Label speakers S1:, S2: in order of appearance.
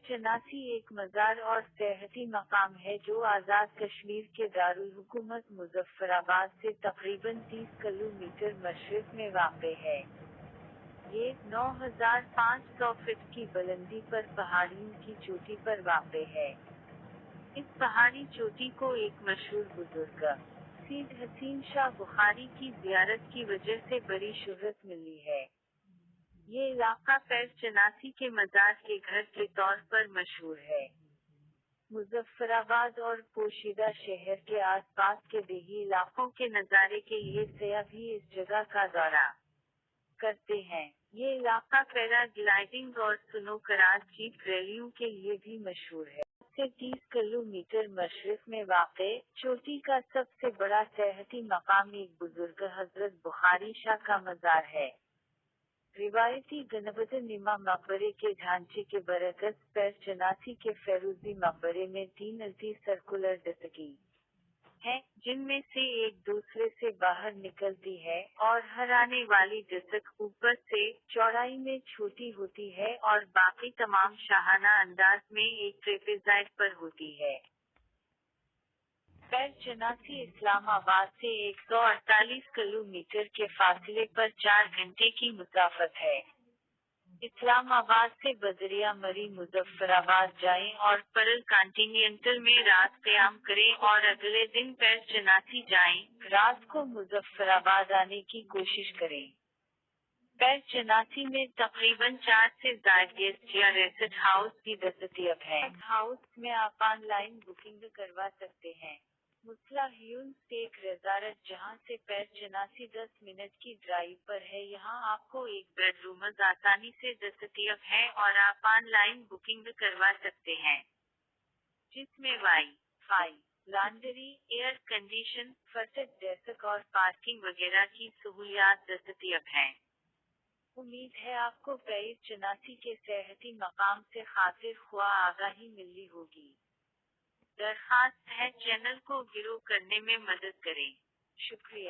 S1: चनासी एक मज़ार और सियाहती मकाम है जो आज़ाद कश्मीर के दारुल हुकूमत मुजफ्फराबाद से तकरीबन 30 किलोमीटर मशरिक में वाक़ है। ये 9,500 फीट की बुलंदी पर पहाड़ियों की चोटी पर वाक़ है। इस पहाड़ी चोटी को एक मशहूर बुजुर्ग सैयद हसीन शाह बुखारी की ज़ियारत की वजह से बड़ी शोहरत मिली है। ये इलाका पैर चनासी के मज़ार के घर के तौर पर मशहूर है। मुजफ्फराबाद और पोशीदा शहर के आसपास के देही इलाकों के नज़ारे के लिए सयाह भी इस जगह का दौरा करते हैं। ये इलाका पैराग्लाइडिंग और सुनो कराज जीप रैलियों के लिए भी मशहूर है। से 30 किलोमीटर मशरिक में वाक़े चोटी का सबसे बड़ा सियाहती मकाम एक बुजुर्ग हजरत बुखारी शाह का मज़ार है। रिवायती गणपति निमा मकबरे के ढांचे के बरकत पैर चनासी के फेरूजी मकबरे में 3 अल्टी सर्कुलर डिस्की हैं, जिनमें से एक दूसरे से बाहर निकलती है और हर आने वाली डिस्क ऊपर से चौड़ाई में छोटी होती है और बाकी तमाम शाहाना अंदाज में एक ट्रेपेज़ॉइड पर होती है। पैर चनासी इस्लामाबाद से 148 किलोमीटर के फासले पर 4 घंटे की मुसाफत है। इस्लामाबाद से बदरिया मरी मुजफ्फराबाद जाएं और परल कॉन्टिनेंटल में रात क़याम करें और अगले दिन पैर चनासी जाएं, रात को मुजफ्फराबाद आने की कोशिश करें। पैर चनासी में तकरीबन 4 से ज़ायद गेस्ट या रेस्ट हाउस भी दस्तयाब हैं। हाउस में आप ऑनलाइन बुकिंग करवा सकते हैं। मुस्लाह्यून से एक रेज़ारट जहां से पैर चनासी 10 मिनट की ड्राइव पर है। यहाँ आपको एक बेडरूम आसानी से दस्तयाब है और आप ऑनलाइन बुकिंग करवा सकते हैं, जिसमें wifi, laundry, air condition, first desk और पार्किंग वगैरह की सहूलियात दस्तयाब हैं। उम्मीद है आपको पैर चनासी के सियाहती मकाम से खातिर ख्वाह आगाही मिली होगी। दरख्वास्त है चैनल को ग्रो करने में मदद करें। शुक्रिया।